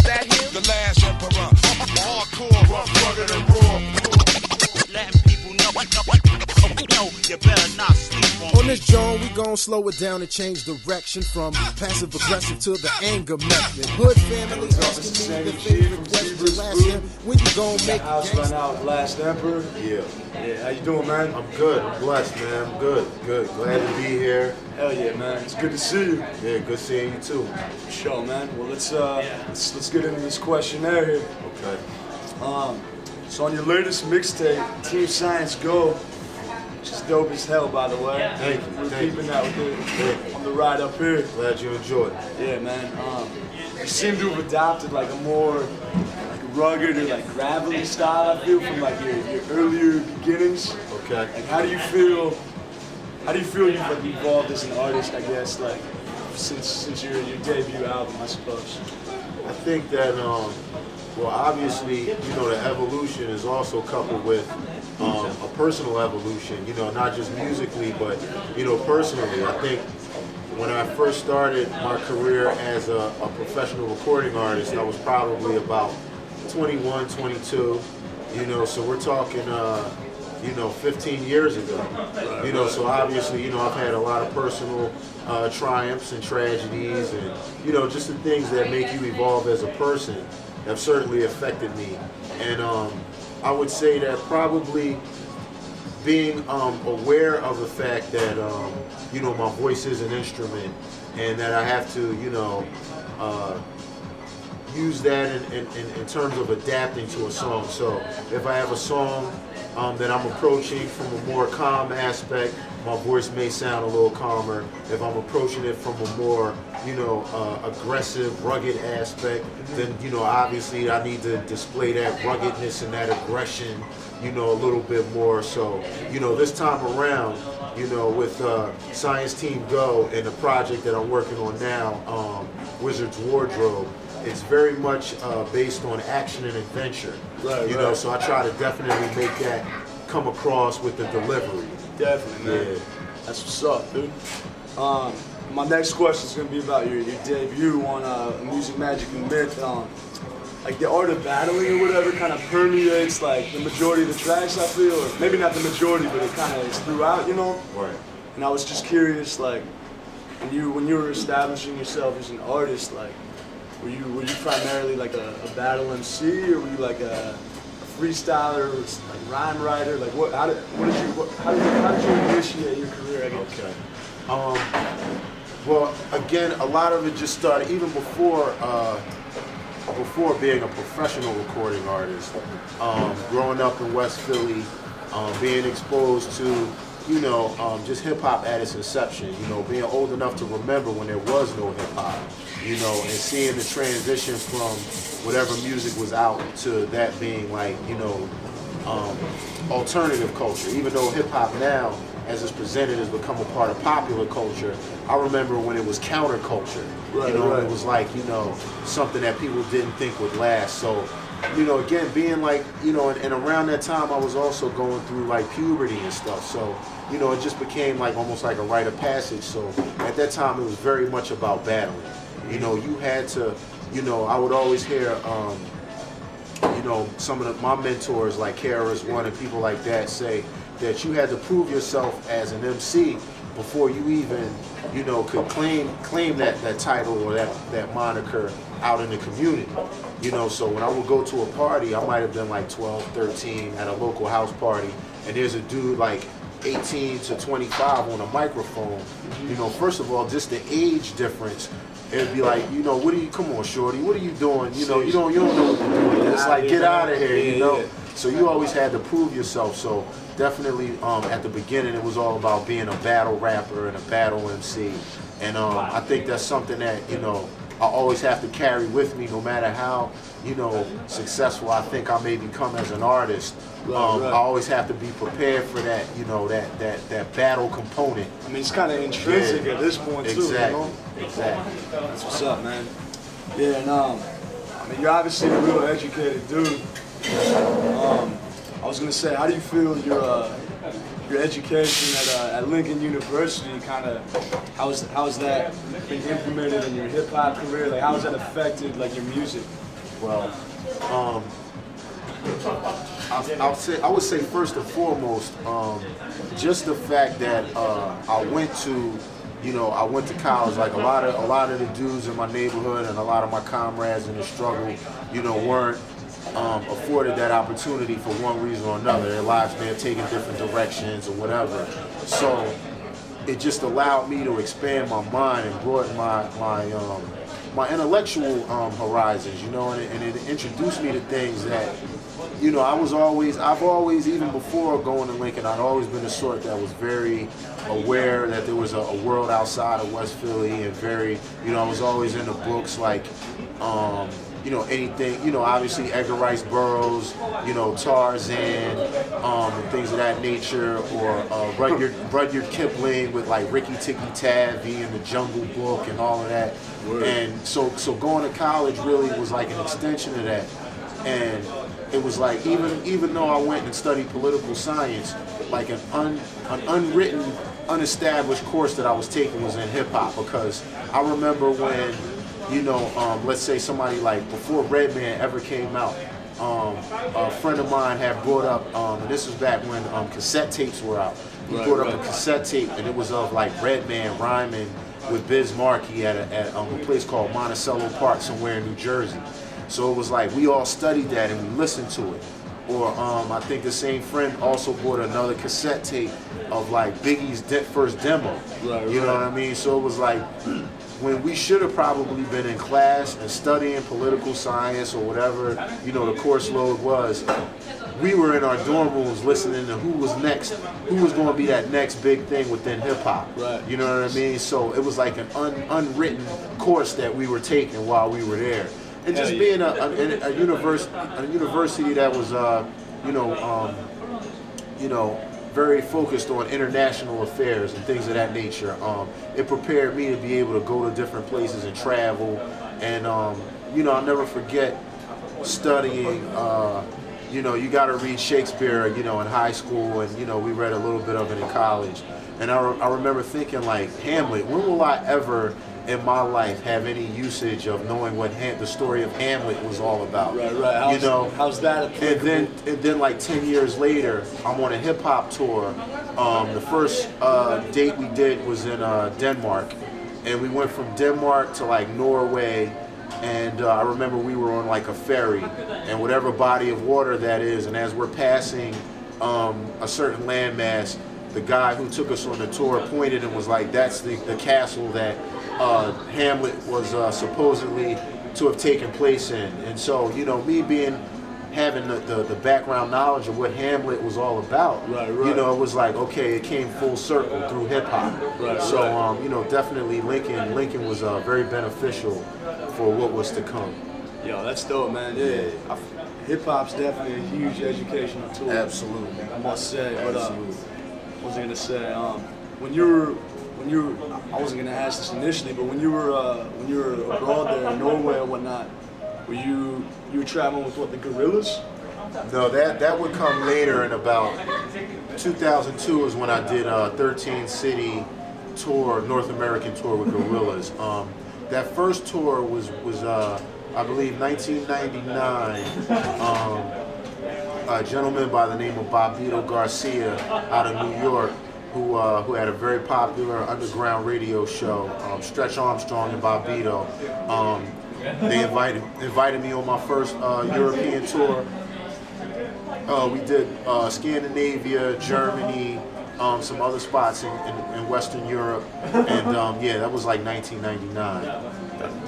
that him? The last emperor. Hardcore, rough, rugged, and raw. Letting people know you better not sleep on On this joint, we gon' slow it down and change direction from passive aggressive to the anger method. Hood family asking me the favorite question. Last him, when you gon' make House right now, Last Emperor. Yeah. Yeah, how you doing, man? I'm good. I'm blessed, man. I'm good. Good. Glad to be here. Hell yeah, man. It's good to see you. Yeah, good seeing you too. For sure, man. Well, let's get into this questionnaire here. Okay. So on your latest mixtape, Team Science Go, which is dope as hell, by the way. Thank you. We're Thank keeping you. that with on the ride up here. Glad you enjoyed it. Yeah, man. You seem to have adopted like a more like rugged or like gravelly style, I feel, from like your earlier beginnings. Okay. Like how do you feel you've like evolved as an artist, I guess, like since your debut album, I suppose? I think that, well, obviously, the evolution is also coupled with a personal evolution, not just musically, but, personally. I think when I first started my career as a professional recording artist, I was probably about 21, 22, so we're talking, 15 years ago, so obviously, I've had a lot of personal triumphs and tragedies and, just the things that make you evolve as a person have certainly affected me. And I would say that probably being aware of the fact that, my voice is an instrument and that I have to, use that in terms of adapting to a song. So if I have a song that I'm approaching from a more calm aspect, my voice may sound a little calmer. If I'm approaching it from a more, aggressive, rugged aspect, then, obviously I need to display that ruggedness and that aggression, a little bit more. So, this time around, with Science Team Go and the project that I'm working on now, Wizard's Wardrobe, it's very much based on action and adventure. Right, so I try to definitely make that come across with the delivery. Definitely, man. Yeah. That's what's up, dude. My next question is going to be about your debut on Music, Magic, and Myth. Like the art of battling or whatever kind of permeates like the majority of the tracks, I feel, or maybe not the majority, but it kind of is throughout, Right. And I was just curious, like, when you were establishing yourself as an artist, like, were you primarily like a battle MC, or were you like a freestyler, or like rhyme writer? Like, how did you initiate your career, I guess? Okay. Well, again, a lot of it just started even before being a professional recording artist. Growing up in West Philly, being exposed to, just hip hop at its inception. Being old enough to remember when there was no hip hop. And seeing the transition from whatever music was out to that being like, alternative culture. Even though hip hop now, as it's presented, has become a part of popular culture, I remember when it was counterculture. Right. It was like, something that people didn't think would last. So, again, being like, and around that time I was also going through like puberty and stuff. So, it just became like almost like a rite of passage. So at that time it was very much about battling. You had to, I would always hear, some of my mentors like KRS-One and people like that say that you had to prove yourself as an MC before you even, could claim that title or that moniker out in the community. So when I would go to a party, I might have been like 12, 13 at a local house party, and there's a dude like 18 to 25 on a microphone. First of all, just the age difference. It'd be like, come on, shorty, what are you doing? You don't know what you're doing. It's like, get out of here, So you always had to prove yourself. So definitely at the beginning, it was all about being a battle rapper and a battle MC. And I think that's something that, I always have to carry with me, no matter how, successful I think I may become as an artist. I always have to be prepared for that, that battle component. I mean, it's kind of intrinsic at this point, too. Exactly. Exactly. That's what's up, man. Yeah, and I mean, you're obviously a real educated dude. I was gonna say, how do you feel your education at Lincoln University? Kind of, how's that been implemented in your hip hop career? Like, how has that affected like your music? Well, I would say first and foremost, just the fact that I went to college. Like a lot of the dudes in my neighborhood and a lot of my comrades in the struggle, weren't afforded that opportunity for one reason or another. Their lives may have taken different directions or whatever. So it just allowed me to expand my mind and broaden my intellectual horizons, and it introduced me to things that, I've always, even before going to Lincoln, I'd always been the sort that was very aware that there was a world outside of West Philly, and very, I was always into books like, anything, obviously Edgar Rice Burroughs, Tarzan, and things of that nature, or Rudyard Kipling with like Ricky Tikki Tavi and the Jungle Book and all of that. Word. And so going to college really was like an extension of that. And it was like, even though I went and studied political science, like an unwritten, unestablished course that I was taking was in hip hop, because I remember when, let's say somebody like before Redman ever came out, a friend of mine had brought up, and this was back when cassette tapes were out. He brought up a cassette tape, and it was of like Redman rhyming with Biz Markie at a place called Monticello Park somewhere in New Jersey. So it was like we all studied that and we listened to it. Or I think the same friend also bought another cassette tape of like Biggie's first demo. You know what I mean? So it was like, when we should have probably been in class and studying political science or whatever, the course load was, we were in our dorm rooms listening to who was next, who was going to be that next big thing within hip hop. Right. You know what I mean? So it was like an unwritten course that we were taking while we were there. And just being a university that was, very focused on international affairs and things of that nature. It prepared me to be able to go to different places and travel. And, I'll never forget studying, you got to read Shakespeare, in high school, and, we read a little bit of it in college. And I remember thinking, like, Hamlet, when will I ever in my life have any usage of knowing what the story of Hamlet was all about? Right. How's that applicable? And then like 10 years later, I'm on a hip hop tour. The first date we did was in Denmark, and we went from Denmark to like Norway. And I remember we were on like a ferry, and whatever body of water that is, and as we're passing a certain landmass, the guy who took us on the tour pointed and was like, that's the castle that Hamlet was supposedly to have taken place in. And so, me having the background knowledge of what Hamlet was all about, it was like, okay, it came full circle through hip hop. So, definitely Lincoln was very beneficial for what was to come. Yo, that's dope, man. Yeah, hip hop's definitely a huge educational tool. Absolutely, I must say. But absolutely. What was I gonna say? When you were, I wasn't gonna ask this initially, but when you were abroad there in Norway or whatnot, were you traveling with what, the Gorillas? No, that would come later. In about 2002 is when I did a 13-city tour, North American tour with Gorillas. That first tour was I believe 1999. A gentleman by the name of Bobbito Garcia out of New York, who had a very popular underground radio show, Stretch Armstrong and Bobbito. They invited me on my first European tour. We did Scandinavia, Germany, some other spots in Western Europe, and yeah, that was like 1999.